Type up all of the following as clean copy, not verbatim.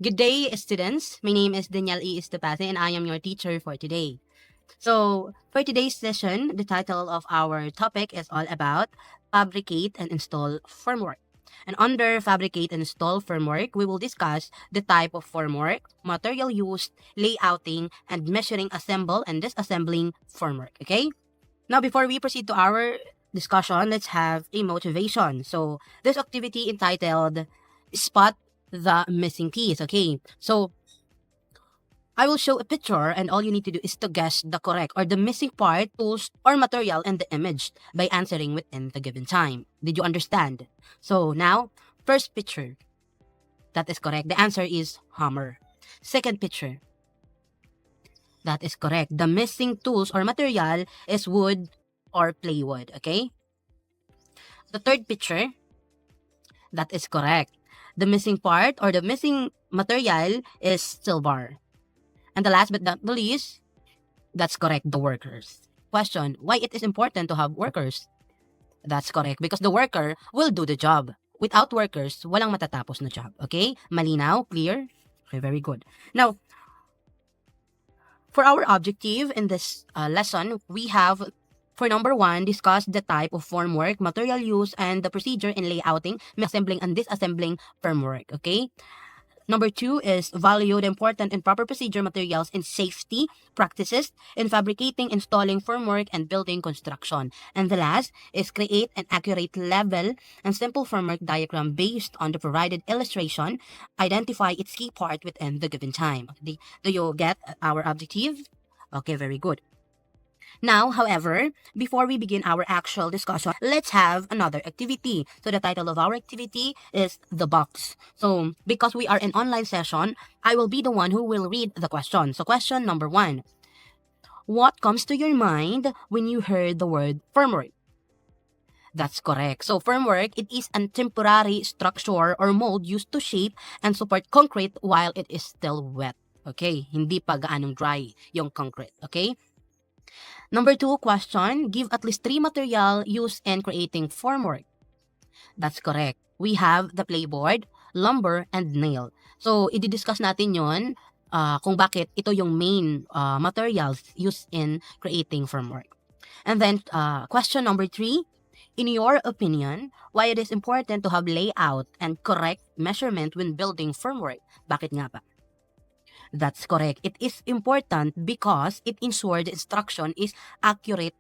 Good day, students. My name is Danielle E. Estepase, and I am your teacher for today. So, for today's session, the title of our topic is all about fabricate and install formwork. And under fabricate and install formwork, we will discuss the type of formwork, material used, layouting, and measuring assemble and disassembling formwork. Okay? Now, before we proceed to our discussion, let's have a motivation. So, this activity entitled Spot the Missing Piece. Okay, so I will show a picture and all you need to do is to guess the correct or the missing part, tools, or material in the image by answering within the given time. Did you understand? So now, first picture. That is correct. The answer is hammer. Second picture. That is correct. The missing tools or material is wood or plywood. Okay? The third picture. That is correct. The missing part or the missing material is silver. And the last but not the least, that's correct, the workers. Question, why it is important to have workers? That's correct, because the worker will do the job. Without workers, walang matatapos na job. Okay? Malinaw? Clear? Okay, very good. Now, for our objective in this lesson, we have, for number 1, discuss the type of formwork, material use, and the procedure in layouting, assembling, and disassembling formwork. Okay? Number 2 is value the important and proper procedure materials in safety practices in fabricating, installing formwork, and building construction. And the last is create an accurate level and simple formwork diagram based on the provided illustration. Identify its key part within the given time. Do you get our objective? Okay, very good. Now, however, before we begin our actual discussion, let's have another activity. So the title of our activity is The Box. So because we are in online session, I will be the one who will read the question. So question number 1. What comes to your mind when you heard the word formwork? That's correct. So formwork, it is a temporary structure or mold used to shape and support concrete while it is still wet. Okay? Hindi pa gaanong dry yung concrete. Okay? Number 2 question, give at least 3 material used in creating formwork. That's correct. We have the playboard, lumber, and nail. So, i-discuss natin yon kung bakit ito yung main materials used in creating formwork. And then, question number 3, in your opinion, why it is important to have layout and correct measurement when building formwork? Bakit nga ba? That's correct. It is important because it ensures the instruction is accurate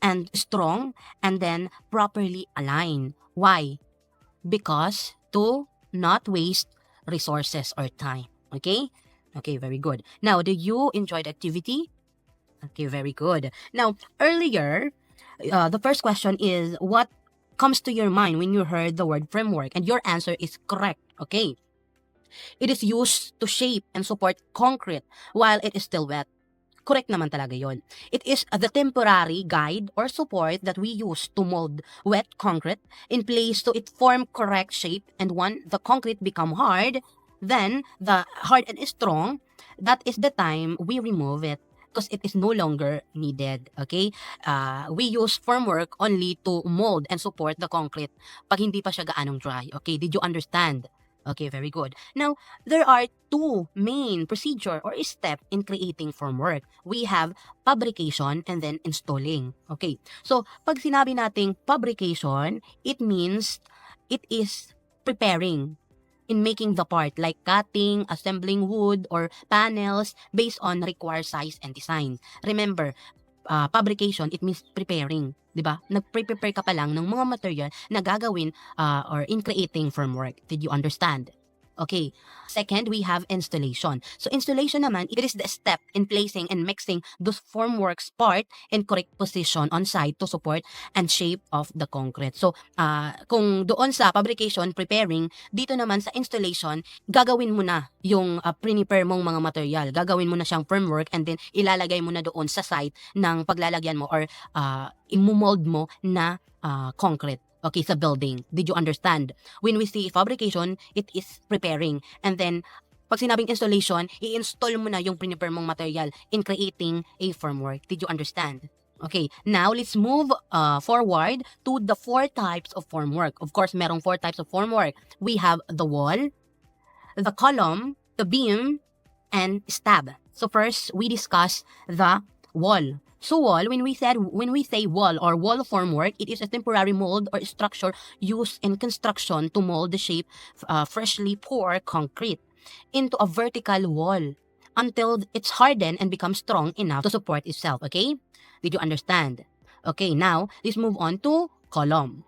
and strong and then properly aligned. Why? Because to not waste resources or time. Okay? Okay, very good. Now, do you enjoy the activity? Okay, very good. Now, earlier, the first question is, what comes to your mind when you heard the word framework? And your answer is correct. Okay? It is used to shape and support concrete while it is still wet. Correct naman talaga yon. It is the temporary guide or support that we use to mold wet concrete in place so it form correct shape, and when the concrete become hard, then the hard and strong, that is the time we remove it because it is no longer needed. Okay? We use formwork only to mold and support the concrete pag hindi pa siya gaanong dry. Okay? Did you understand? Okay, very good. Now, there are 2 main procedure or step in creating formwork. We have fabrication and then installing. Okay, so pag sinabi nating fabrication, it means it is preparing in making the part like cutting, assembling wood or panels based on required size and design. Remember, fabrication, it means preparing. Diba? Nag-prepare ka pa lang ng mga material na gagawin or in creating formwork. Did you understand? Okay. Second, we have installation. So installation naman, it is the step in placing and mixing those formworks part in correct position on site to support and shape of the concrete. So kung doon sa fabrication, preparing, dito naman sa installation, gagawin mo na yung prepare mong mga material. Gagawin mo na siyang formwork and then ilalagay mo na doon sa site ng paglalagyan mo or imumold mo na concrete. Okay, sa building. Did you understand? When we say fabrication, it is preparing. And then, pag sinabing installation, i-install mo na yung prepare mong material in creating a formwork. Did you understand? Okay, now let's move forward to the 4 types of formwork. Of course, merong 4 types of formwork. We have the wall, the column, the beam, and stab. So first, we discuss the wall. So wall, when we say wall or wall formwork, it is a temporary mold or structure used in construction to mold the shape freshly poured concrete into a vertical wall until it's hardened and becomes strong enough to support itself. Okay? Did you understand? Okay, now let's move on to column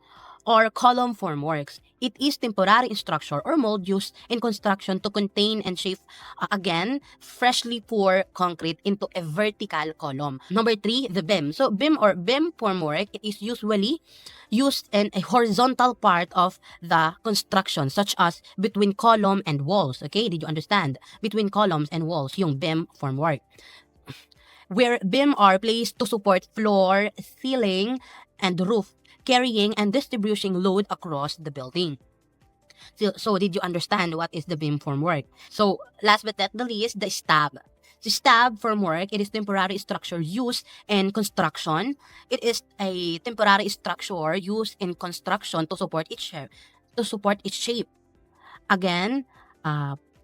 or column formworks. It is temporary structure or mold used in construction to contain and shape again freshly poured concrete into a vertical column. Number 3, the beam. So beam or beam formwork, it is usually used in a horizontal part of the construction such as between column and walls. Okay, did you understand? Between columns and walls, yung beam formwork. Where beam are placed to support floor, ceiling, and roof, carrying and distributing load across the building. So did you understand what is the beam formwork? So last but not the least, the stab. The stab formwork, it is temporary structure used in construction. It is a temporary structure used in construction to support its shape. Again,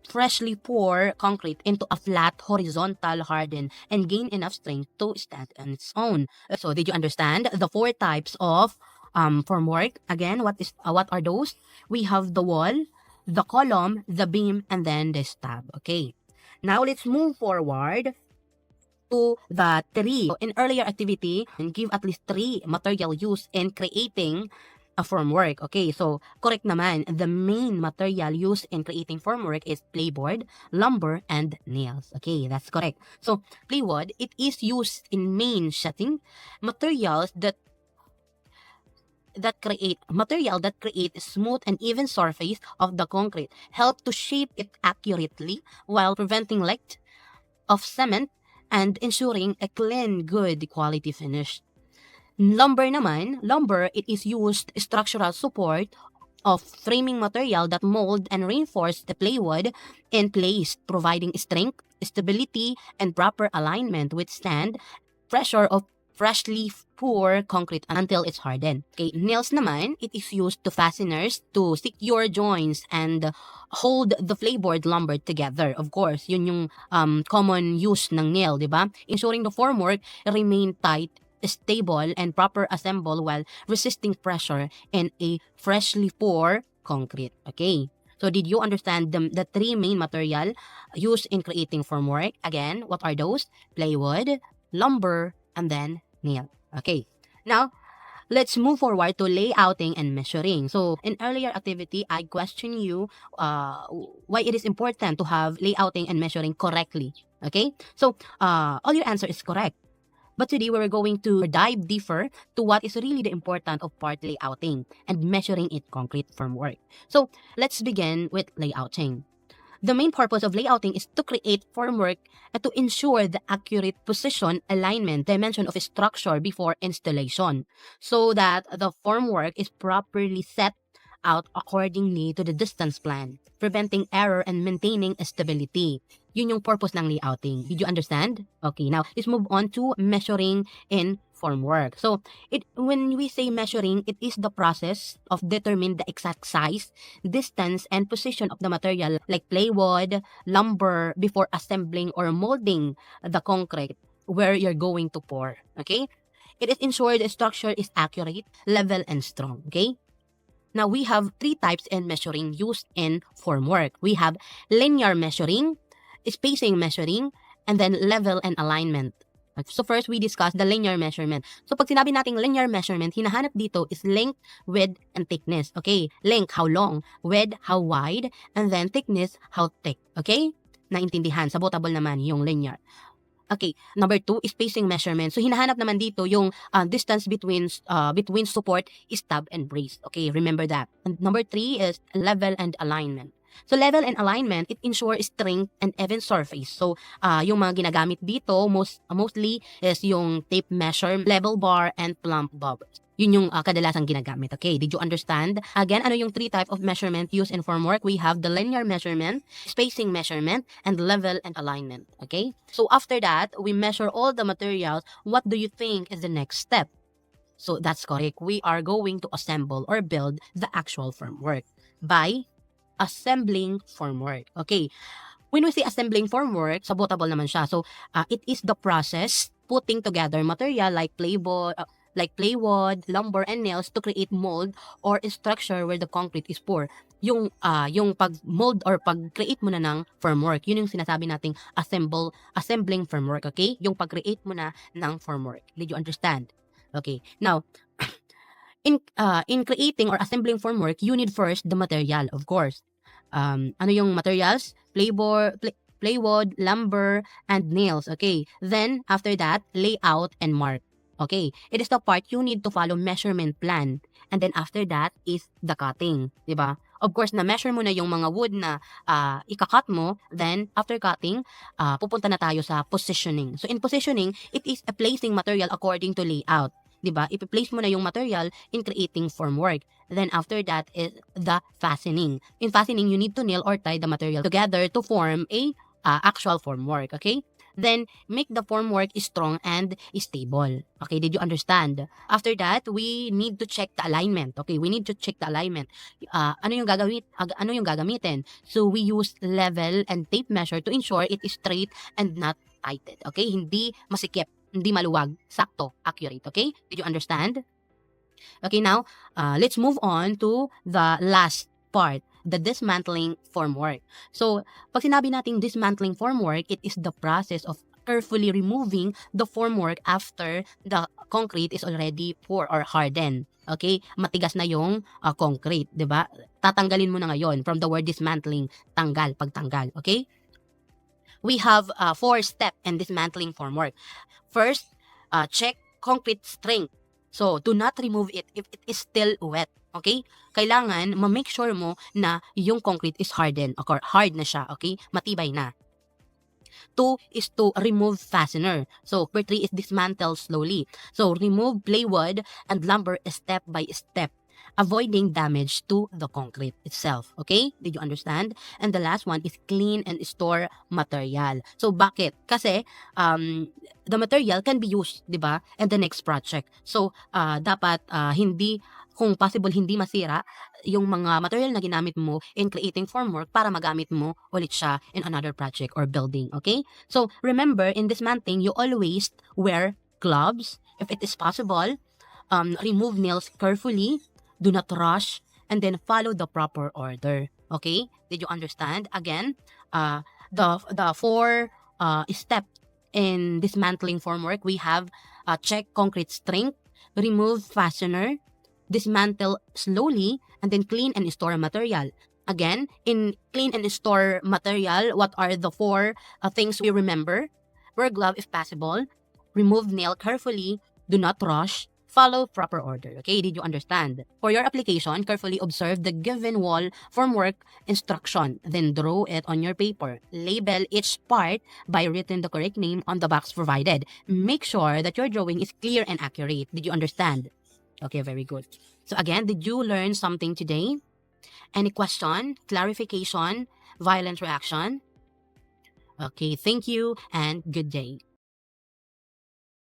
freshly pour concrete into a flat, horizontal, hardened, and gain enough strength to stand on its own. So did you understand the 4 types of formwork? Again, what are those? We have the wall, the column, the beam, and then the stab. Okay. Now let's move forward to the 3. So in earlier activity, give at least 3 material used in creating a formwork. Okay, so correct naman. The main material used in creating formwork is plywood, lumber, and nails. Okay, that's correct. So plywood, it is used in main setting materials that create smooth and even surface of the concrete, help to shape it accurately while preventing leak of cement and ensuring a clean, good quality finish. Lumber naman, it is used structural support of framing material that mold and reinforce the plywood in place, providing strength, stability, and proper alignment withstand pressure of freshly poured concrete until it's hardened. Okay, nails naman, it is used to fasteners to secure joints and hold the plywood lumber together. Of course, yun yung common use ng nail, di ba? Ensuring the formwork remain tight, stable, and proper assemble while resisting pressure in a freshly poured concrete. Okay. So did you understand the 3 main material used in creating formwork? Again, what are those? Plywood, lumber, and then nail. Okay. Now, let's move forward to layouting and measuring. So in earlier activity, I question you why it is important to have layouting and measuring correctly. Okay. So all your answer is correct. But today we're going to dive deeper to what is really the important of part layouting and measuring it concrete formwork. So let's begin with layouting. The main purpose of layouting is to create formwork and to ensure the accurate position, alignment, dimension of a structure before installation so that the formwork is properly set out accordingly to the distance plan, preventing error and maintaining stability. Yun yung purpose ng layouting. Did you understand? Okay, now let's move on to measuring in formwork. So, when we say measuring, it is the process of determining the exact size, distance, and position of the material like plywood, lumber before assembling or molding the concrete where you're going to pour. Okay? It is ensured the structure is accurate, level, and strong. Okay? Now, we have 3 types in measuring used in formwork. We have linear measuring, spacing measuring, and then level and alignment. So first, we discuss the linear measurement. So pag sinabi nating linear measurement, hinahanap dito is length, width, and thickness. Okay? Length, how long. Width, how wide. And then thickness, how thick. Okay? Naintindihan. Sabotable naman yung linear. Okay, number 2 is spacing measurement. So hinahanap naman dito yung distance between support, stab, and brace. Okay, remember that. And number 3 is level and alignment. So level and alignment, it ensures strength and even surface. So yung mga ginagamit dito mostly is yung tape measure, level bar, and plumb bob. Yun yung kadalasang ginagamit. Okay, did you understand? Again, ano yung 3 type of measurement used in formwork? We have the linear measurement, spacing measurement, and level and alignment. Okay? So after that, we measure all the materials. What do you think is the next step? So that's correct. We are going to assemble or build the actual formwork by assembling formwork. Okay. When we say assembling formwork, sabotable naman siya. So, it is the process putting together material like plywood, lumber, and nails to create mold or structure where the concrete is poured. Yung pag-mold or pag-create mo na ng formwork, yun yung sinasabi nating assembling formwork, okay? Yung pag-create mo na ng formwork. Did you understand? Okay. Now, in creating or assembling formwork, you need first the material, of course. Ano yung materials? Plywood, lumber, and nails. Okay. Then, after that, layout and mark. Okay. It is the part you need to follow measurement plan. And then after that is the cutting. Diba? Of course, na-measure mo na yung mga wood na ikakat mo. Then, after cutting, pupunta na tayo sa positioning. So, in positioning, it is a placing material according to layout. Diba? Ipi-place mo na yung material in creating formwork. Then after that is the fastening. In fastening, you need to nail or tie the material together to form a actual formwork. Okay? Then make the formwork strong and stable. Okay? Did you understand? After that, we need to check the alignment. Okay? We need to check the alignment. Ano yung gagamitin? So we use level and tape measure to ensure it is straight and not tighted. Okay? Hindi masikip. Hindi maluwag, sakto, accurate, okay? Did you understand? Okay, now, let's move on to the last part, the dismantling formwork. So, pag sinabi nating dismantling formwork, it is the process of carefully removing the formwork after the concrete is already poured or hardened. Okay? Matigas na yung concrete, di ba? Tatanggalin mo na ngayon from the word dismantling, tanggal, pagtanggal, okay? We have 4 steps in dismantling formwork. First, check concrete strength. So, do not remove it if it is still wet. Okay? Kailangan ma-make sure mo na yung concrete is hardened or hard na siya. Okay? Matibay na. 2 is to remove fastener. So, per 3 is dismantle slowly. So, remove plywood and lumber step by step, avoiding damage to the concrete itself. Okay? Did you understand? And the last one is clean and store material. So, bakit? Kasi, the material can be used, di ba? And the next project. So, dapat kung possible, hindi masira yung mga material na ginamit mo in creating formwork para magamit mo ulit siya in another project or building. Okay? So, remember, in dismantling, you always wear gloves. If it is possible, remove nails carefully. Do not rush, and then follow the proper order. Okay? Did you understand? Again, the 4 steps in dismantling formwork, we have check concrete strength, remove fastener, dismantle slowly, and then clean and store material. Again, in clean and store material, what are the 4 things we remember? Wear glove if possible, remove nail carefully, do not rush, follow proper order. Okay, did you understand? For your application, carefully observe the given wall formwork instruction, then draw it on your paper. Label each part by written the correct name on the box provided. Make sure that your drawing is clear and accurate. Did you understand? Okay, very good. So again, did you learn something today? Any question, clarification, violent reaction? Okay, thank you and good day.